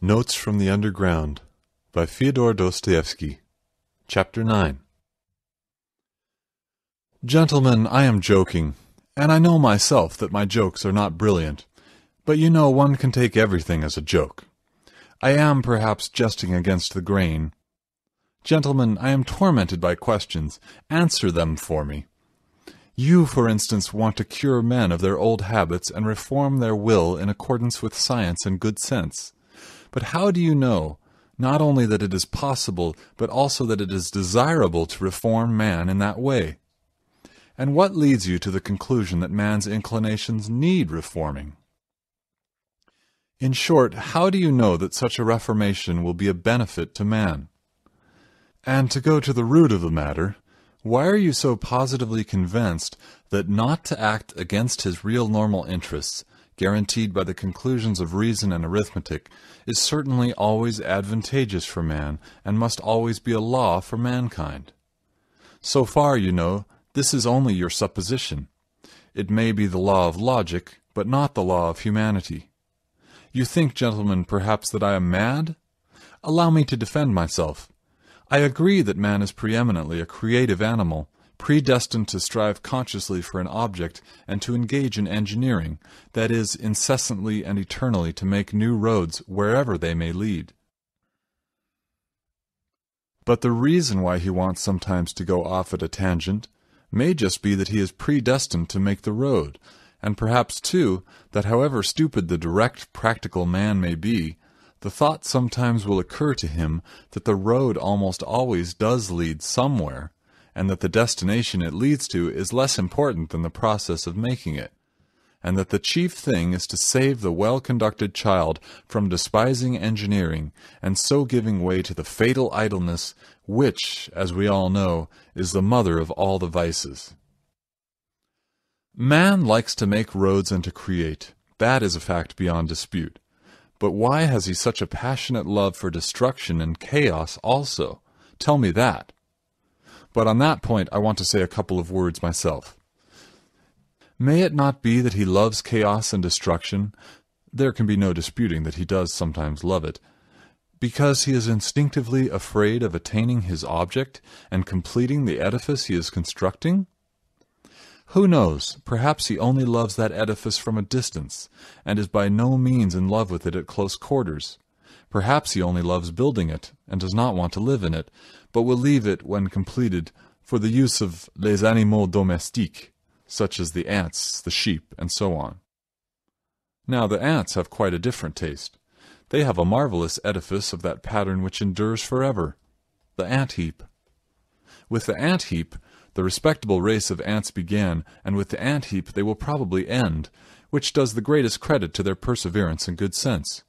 Notes from the Underground by Fyodor Dostoevsky. Chapter 9. Gentlemen, I am joking, and I know myself that my jokes are not brilliant, but you know one can take everything as a joke. I am perhaps jesting against the grain. Gentlemen, I am tormented by questions. Answer them for me. You, for instance, want to cure men of their old habits and reform their will in accordance with science and good sense. But how do you know, not only that it is possible, but also that it is desirable to reform man in that way? And what leads you to the conclusion that man's inclinations need reforming? In short, how do you know that such a reformation will be a benefit to man? And to go to the root of the matter, why are you so positively convinced that not to act against his real normal interests, guaranteed by the conclusions of reason and arithmetic, is certainly always advantageous for man, and must always be a law for mankind? So far, you know, this is only your supposition. It may be the law of logic, but not the law of humanity. You think, gentlemen, perhaps that I am mad? Allow me to defend myself. I agree that man is preeminently a creative animal, predestined to strive consciously for an object and to engage in engineering, that is, incessantly and eternally to make new roads wherever they may lead. But the reason why he wants sometimes to go off at a tangent may just be that he is predestined to make the road, and perhaps, too, that however stupid the direct, practical man may be, the thought sometimes will occur to him that the road almost always does lead somewhere, and that the destination it leads to is less important than the process of making it, and that the chief thing is to save the well-conducted child from despising engineering, and so giving way to the fatal idleness which, as we all know, is the mother of all the vices. Man likes to make roads and to create. That is a fact beyond dispute. But why has he such a passionate love for destruction and chaos also? Tell me that. But on that point I want to say a couple of words myself. May it not be that he loves chaos and destruction? There can be no disputing that he does sometimes love it. Because he is instinctively afraid of attaining his object and completing the edifice he is constructing? Who knows, perhaps he only loves that edifice from a distance, and is by no means in love with it at close quarters. Perhaps he only loves building it, and does not want to live in it, but will leave it, when completed, for the use of les animaux domestiques, such as the ants, the sheep, and so on. Now the ants have quite a different taste. They have a marvelous edifice of that pattern which endures forever, the ant-heap. With the ant-heap, the respectable race of ants began, and with the ant-heap they will probably end, which does the greatest credit to their perseverance and good sense.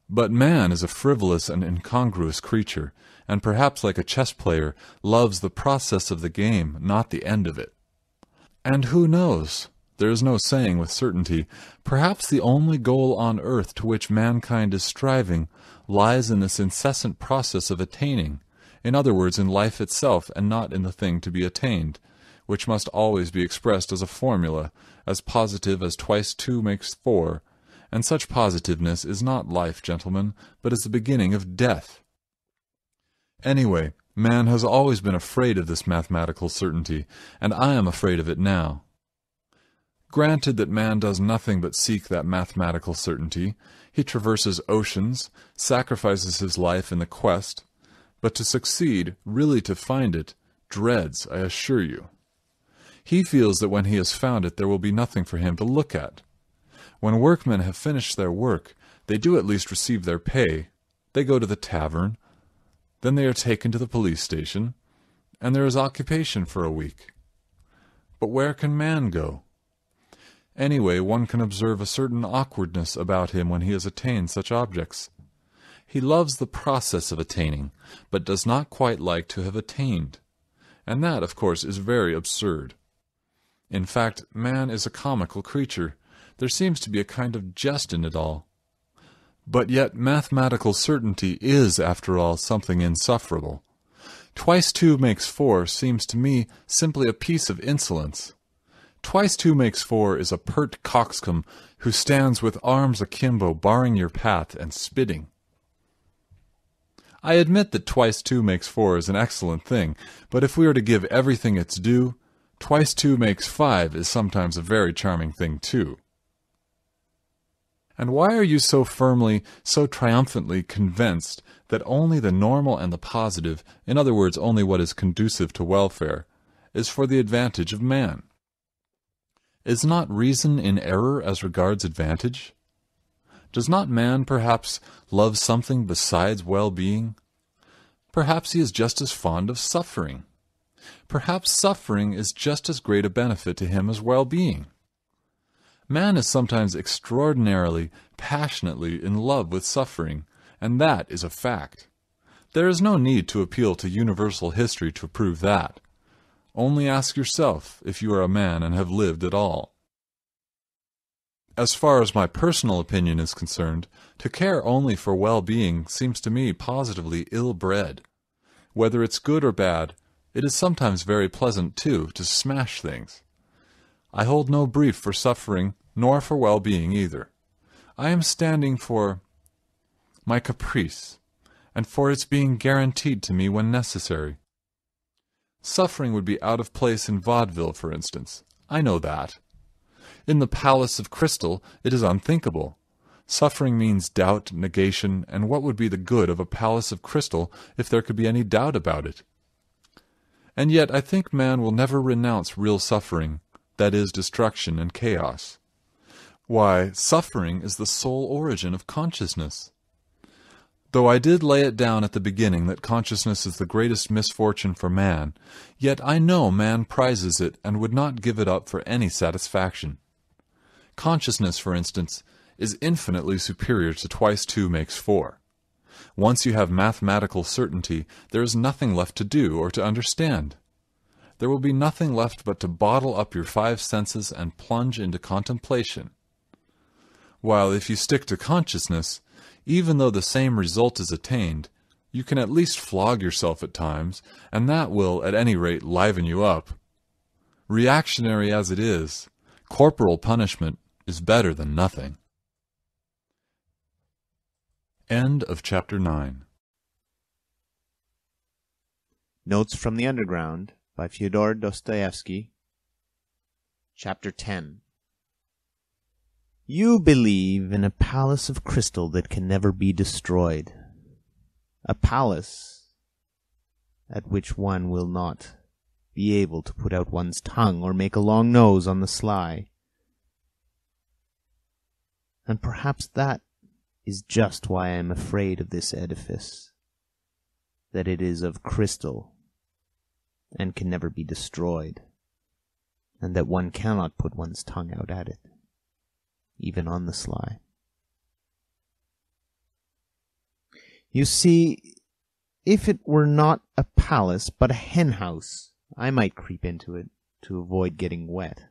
But man is a frivolous and incongruous creature, and perhaps like a chess player, loves the process of the game, not the end of it. And who knows? There is no saying with certainty. Perhaps the only goal on earth to which mankind is striving lies in this incessant process of attaining, in other words, in life itself, and not in the thing to be attained, which must always be expressed as a formula, as positive as twice two makes four, and such positiveness is not life, gentlemen, but is the beginning of death. Anyway, man has always been afraid of this mathematical certainty, and I am afraid of it now. Granted that man does nothing but seek that mathematical certainty, he traverses oceans, sacrifices his life in the quest, but to succeed, really to find it, dreads, I assure you. He feels that when he has found it there will be nothing for him to look at. When workmen have finished their work, they do at least receive their pay. They go to the tavern, then they are taken to the police station, and there is occupation for a week. But where can man go? Anyway, one can observe a certain awkwardness about him when he has attained such objects. He loves the process of attaining, but does not quite like to have attained. And that, of course, is very absurd. In fact, man is a comical creature. There seems to be a kind of jest in it all. But yet mathematical certainty is, after all, something insufferable. Twice two makes four seems to me simply a piece of insolence. Twice two makes four is a pert coxcomb who stands with arms akimbo barring your path and spitting. I admit that twice 2 makes 4 is an excellent thing, but if we are to give everything its due, twice 2 makes 5 is sometimes a very charming thing too. And why are you so firmly, so triumphantly convinced that only the normal and the positive, in other words, only what is conducive to welfare, is for the advantage of man? Is not reason in error as regards advantage? Does not man perhaps love something besides well-being? Perhaps he is just as fond of suffering. Perhaps suffering is just as great a benefit to him as well-being. Man is sometimes extraordinarily, passionately in love with suffering, and that is a fact. There is no need to appeal to universal history to prove that. Only ask yourself if you are a man and have lived at all. As far as my personal opinion is concerned, to care only for well-being seems to me positively ill-bred. Whether it's good or bad, it is sometimes very pleasant, too, to smash things. I hold no brief for suffering, nor for well-being either. I am standing for my caprice, and for its being guaranteed to me when necessary. Suffering would be out of place in vaudeville, for instance. I know that. In the Palace of Crystal, it is unthinkable. Suffering means doubt, negation, and what would be the good of a palace of crystal if there could be any doubt about it? And yet I think man will never renounce real suffering, that is, destruction and chaos. Why, suffering is the sole origin of consciousness. Though I did lay it down at the beginning that consciousness is the greatest misfortune for man, yet I know man prizes it and would not give it up for any satisfaction. Consciousness, for instance, is infinitely superior to twice 2 makes 4. Once you have mathematical certainty, there is nothing left to do or to understand. There will be nothing left but to bottle up your 5 senses and plunge into contemplation. While if you stick to consciousness, even though the same result is attained, you can at least flog yourself at times, and that will, at any rate, liven you up. Reactionary as it is, corporal punishment is better than nothing. End of chapter 9. Notes from the Underground by Fyodor Dostoevsky. Chapter 10. You believe in a palace of crystal that can never be destroyed, a palace at which one will not be able to put out one's tongue or make a long nose on the sly. And perhaps that is just why I am afraid of this edifice, that it is of crystal and can never be destroyed, and that one cannot put one's tongue out at it, even on the sly. You see, if it were not a palace but a hen-house, I might creep into it to avoid getting wet.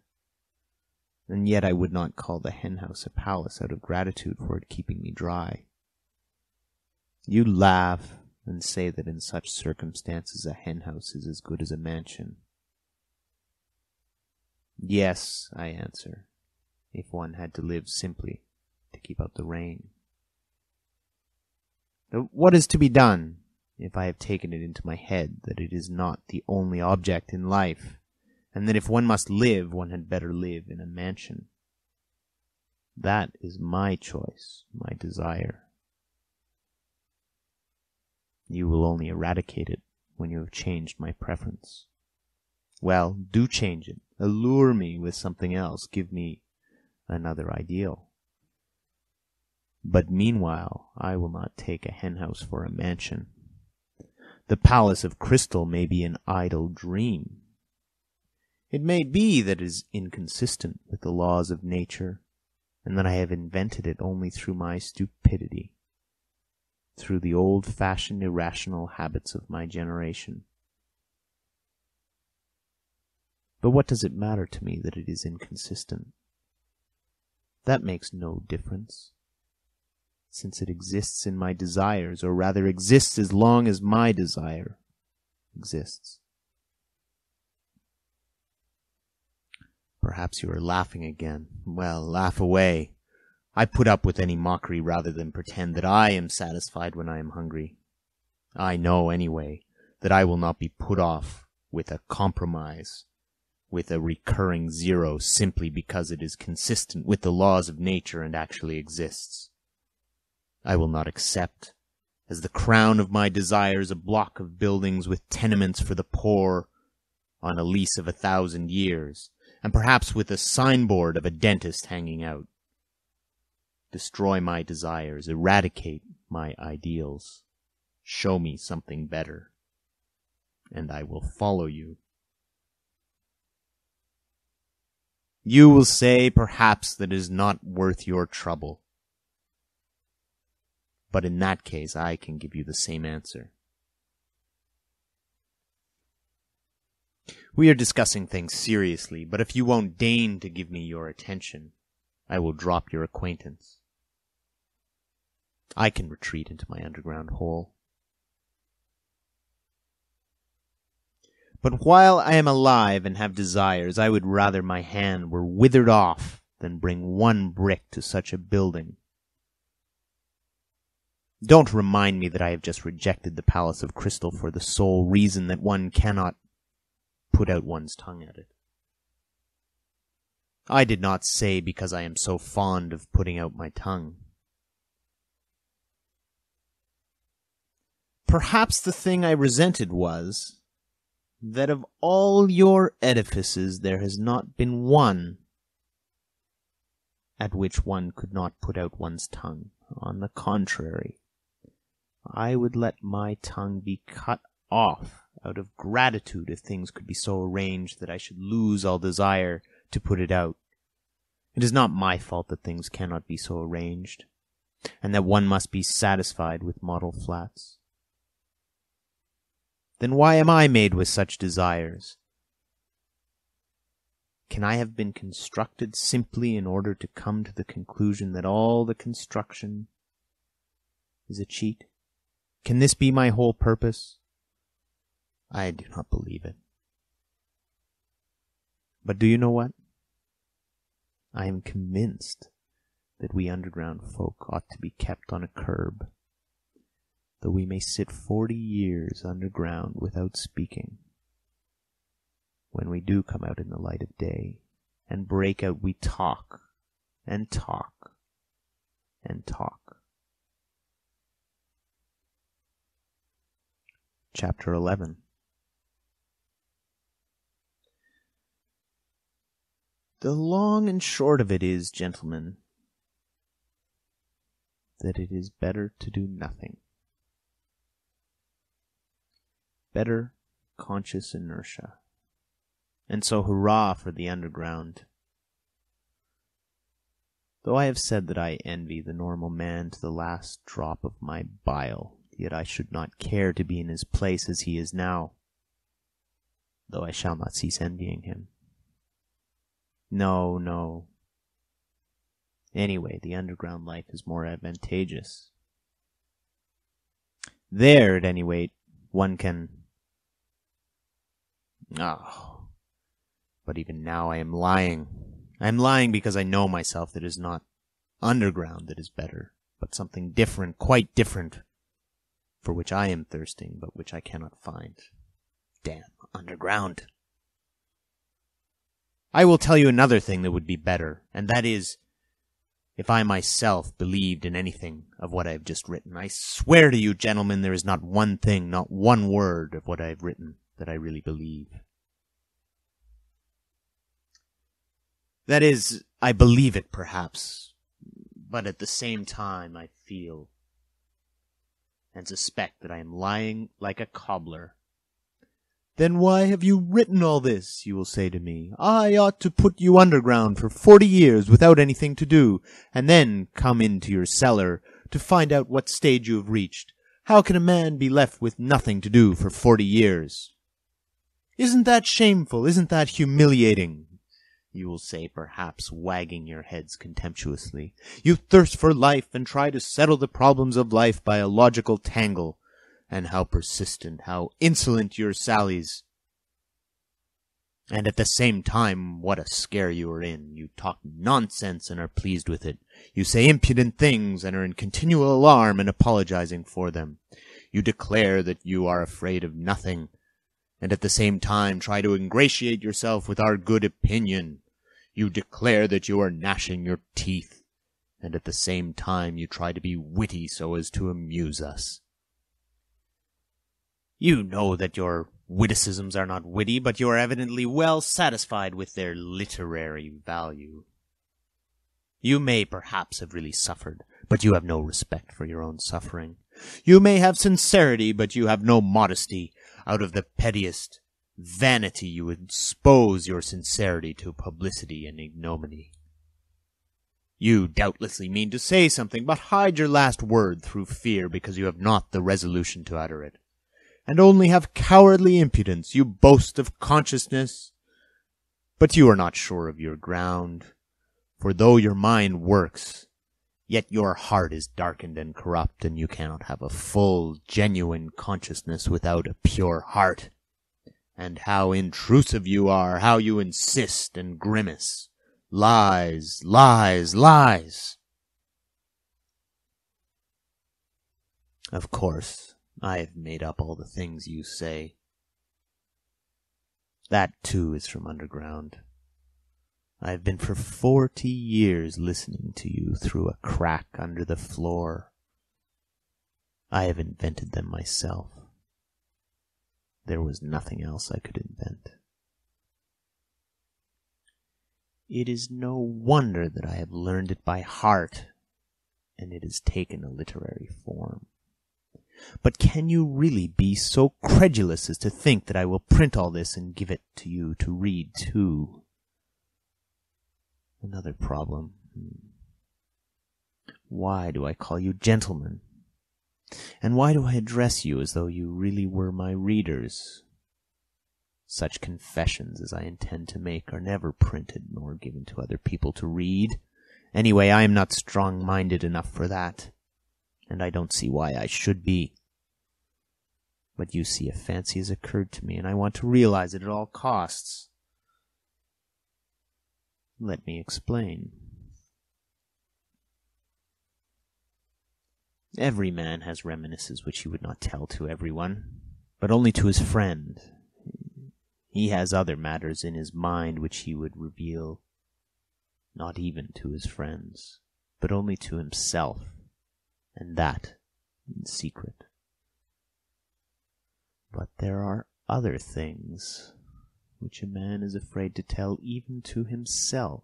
And yet I would not call the hen-house a palace out of gratitude for it keeping me dry. You laugh and say that in such circumstances a hen-house is as good as a mansion. Yes, I answer, if one had to live simply to keep out the rain. But what is to be done if I have taken it into my head that it is not the only object in life, and that if one must live, one had better live in a mansion? That is my choice, my desire. You will only eradicate it when you have changed my preference. Well, do change it. Allure me with something else. Give me another ideal. But meanwhile, I will not take a hen-house for a mansion. The palace of crystal may be an idle dream. It may be that it is inconsistent with the laws of nature, and that I have invented it only through my stupidity, through the old-fashioned irrational habits of my generation. But what does it matter to me that it is inconsistent? That makes no difference, since it exists in my desires, or rather exists as long as my desire exists. Perhaps you are laughing again. Well, laugh away. I put up with any mockery rather than pretend that I am satisfied when I am hungry. I know, anyway, that I will not be put off with a compromise, with a recurring zero, simply because it is consistent with the laws of nature and actually exists. I will not accept, as the crown of my desires, a block of buildings with tenements for the poor on a lease of 1,000 years, and perhaps with a signboard of a dentist hanging out. Destroy my desires, eradicate my ideals, show me something better, and I will follow you. You will say, perhaps, that it is not worth your trouble. But in that case, I can give you the same answer. We are discussing things seriously, but if you won't deign to give me your attention, I will drop your acquaintance. I can retreat into my underground hole. But while I am alive and have desires, I would rather my hand were withered off than bring one brick to such a building. Don't remind me that I have just rejected the palace of crystal for the sole reason that one cannot put out one's tongue at it. I did not say because I am so fond of putting out my tongue. Perhaps the thing I resented was that of all your edifices there has not been one at which one could not put out one's tongue. On the contrary, I would let my tongue be cut off out of gratitude if things could be so arranged that I should lose all desire to put it out. It is not my fault that things cannot be so arranged, and that one must be satisfied with model flats. Then why am I made with such desires? Can I have been constructed simply in order to come to the conclusion that all the construction is a cheat? Can this be my whole purpose? I do not believe it. But do you know what? I am convinced that we underground folk ought to be kept on a curb, though we may sit 40 years underground without speaking. When we do come out in the light of day and break out, we talk and talk and talk. Chapter 11. The long and short of it is, gentlemen, that it is better to do nothing. Better conscious inertia. And so hurrah for the underground. Though I have said that I envy the normal man to the last drop of my bile, yet I should not care to be in his place as he is now, though I shall not cease envying him. No, no. Anyway, the underground life is more advantageous. There, at any rate, one can... Oh, but even now I am lying. I am lying because I know myself that it is not underground that is better, but something different, quite different, for which I am thirsting, but which I cannot find. Damn underground. I will tell you another thing that would be better, and that is, if I myself believed in anything of what I have just written. I swear to you, gentlemen, there is not one thing, not one word of what I have written that I really believe. That is, I believe it, perhaps, but at the same time I feel and suspect that I am lying like a cobbler. Then why have you written all this, you will say to me. I ought to put you underground for 40 years without anything to do, and then come into your cellar to find out what stage you have reached. How can a man be left with nothing to do for 40 years? Isn't that shameful? Isn't that humiliating? You will say, perhaps, wagging your heads contemptuously. You thirst for life and try to settle the problems of life by a logical tangle. And how persistent, how insolent your sallies. And at the same time, what a scare you are in. You talk nonsense and are pleased with it. You say impudent things and are in continual alarm and apologizing for them. You declare that you are afraid of nothing, and at the same time try to ingratiate yourself with our good opinion. You declare that you are gnashing your teeth, and at the same time you try to be witty so as to amuse us. You know that your witticisms are not witty, but you are evidently well satisfied with their literary value. You may perhaps have really suffered, but you have no respect for your own suffering. You may have sincerity, but you have no modesty. Out of the pettiest vanity you expose your sincerity to publicity and ignominy. You doubtlessly mean to say something, but hide your last word through fear because you have not the resolution to utter it, and only have cowardly impudence. You boast of consciousness, but you are not sure of your ground. For though your mind works, yet your heart is darkened and corrupt, and you cannot have a full, genuine consciousness without a pure heart. And how intrusive you are, how you insist and grimace. Lies, lies, lies. Of course, I have made up all the things you say. That, too, is from underground. I have been for 40 years listening to you through a crack under the floor. I have invented them myself. There was nothing else I could invent. It is no wonder that I have learned it by heart, and it has taken a literary form. But can you really be so credulous as to think that I will print all this and give it to you to read too? Another problem. Why do I call you gentlemen? And why do I address you as though you really were my readers? Such confessions as I intend to make are never printed nor given to other people to read. Anyway, I am not strong-minded enough for that, and I don't see why I should be. But you see, a fancy has occurred to me, and I want to realize it at all costs. Let me explain. Every man has reminiscences which he would not tell to everyone, but only to his friend. He has other matters in his mind which he would reveal, not even to his friends, but only to himself, and that in secret. But there are other things which a man is afraid to tell even to himself,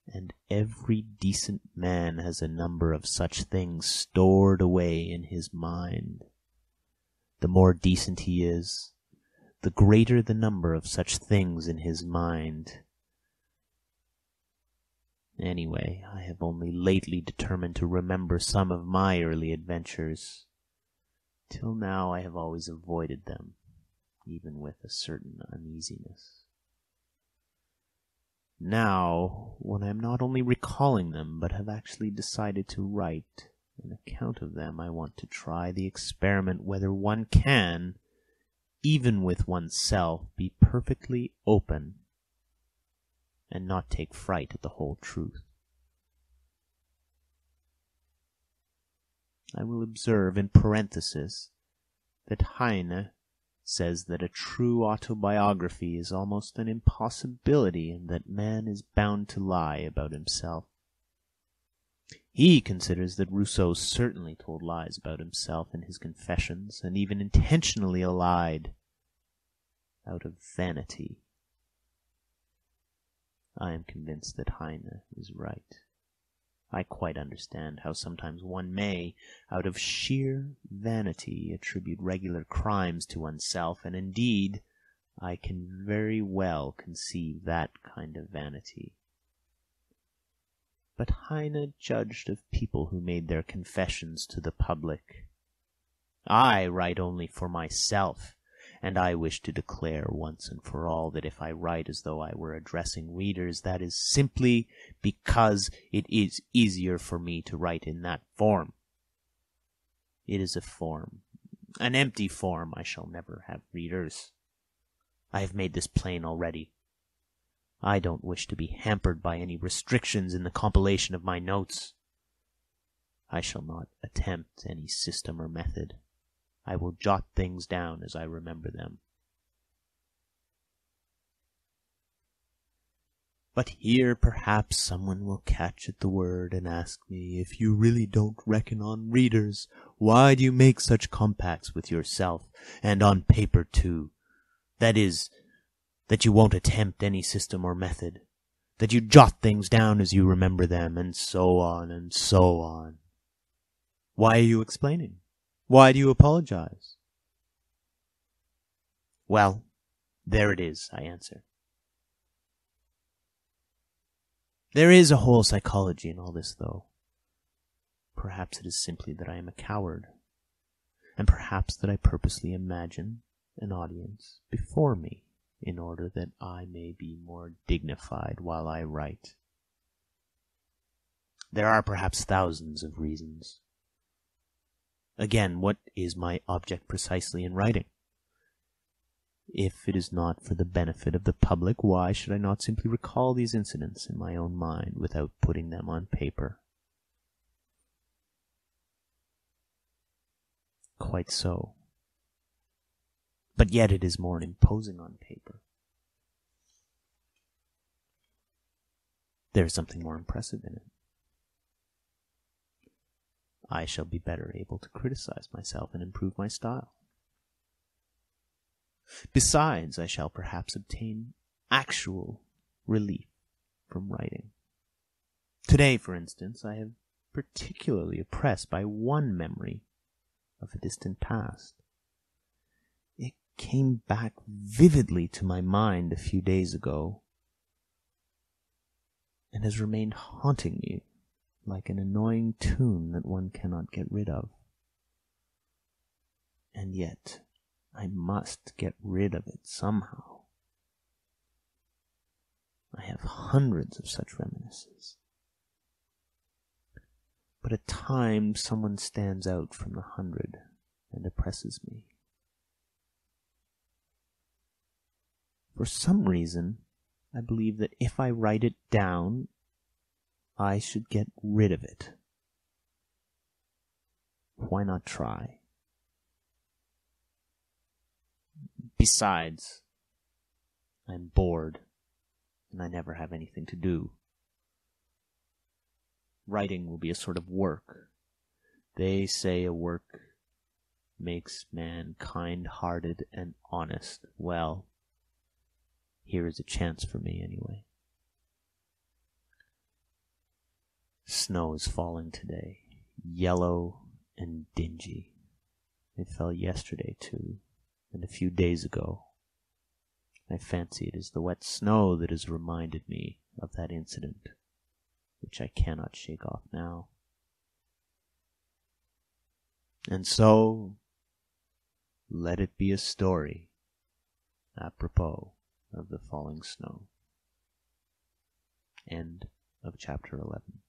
and every decent man has a number of such things stored away in his mind. The more decent he is, the greater the number of such things in his mind. Anyway, I have only lately determined to remember some of my early adventures. Till now I have always avoided them, even with a certain uneasiness. Now, when I am not only recalling them, but have actually decided to write an account of them, I want to try the experiment whether one can, even with oneself, be perfectly open and not take fright at the whole truth. I will observe in parenthesis that Heine says that a true autobiography is almost an impossibility and that man is bound to lie about himself. He considers that Rousseau certainly told lies about himself in his confessions, and even intentionally lied out of vanity. I am convinced that Heine is right. I quite understand how sometimes one may, out of sheer vanity, attribute regular crimes to oneself, and indeed I can very well conceive that kind of vanity. But Heine judged of people who made their confessions to the public. I write only for myself, and I wish to declare once and for all that if I write as though I were addressing readers, that is simply because it is easier for me to write in that form. It is a form, an empty form. I shall never have readers. I have made this plain already. I don't wish to be hampered by any restrictions in the compilation of my notes. I shall not attempt any system or method. I will jot things down as I remember them. But here perhaps someone will catch at the word and ask me, if you really don't reckon on readers, why do you make such compacts with yourself, and on paper too? That is, that you won't attempt any system or method, that you jot things down as you remember them, and so on and so on. Why are you explaining? Why do you apologize? Well, there it is, I answer. There is a whole psychology in all this, though. Perhaps it is simply that I am a coward, and perhaps that I purposely imagine an audience before me in order that I may be more dignified while I write. There are perhaps thousands of reasons. Again, what is my object precisely in writing? If it is not for the benefit of the public, why should I not simply recall these incidents in my own mind without putting them on paper? Quite so. But yet it is more imposing on paper. There is something more impressive in it. I shall be better able to criticize myself and improve my style. Besides, I shall perhaps obtain actual relief from writing. Today, for instance, I am particularly oppressed by one memory of a distant past. It came back vividly to my mind a few days ago, and has remained haunting me like an annoying tune that one cannot get rid of. And yet, I must get rid of it somehow. I have hundreds of such reminiscences. But at times someone stands out from the 100 and oppresses me. For some reason, I believe that if I write it down, I should get rid of it. Why not try? Besides, I'm bored, and I never have anything to do. Writing will be a sort of work. They say a work makes man kind-hearted and honest. Well, here is a chance for me anyway. Snow is falling today, yellow and dingy. It fell yesterday too, and a few days ago. I fancy it is the wet snow that has reminded me of that incident, which I cannot shake off now. And so, let it be a story apropos of the falling snow. End of chapter 11.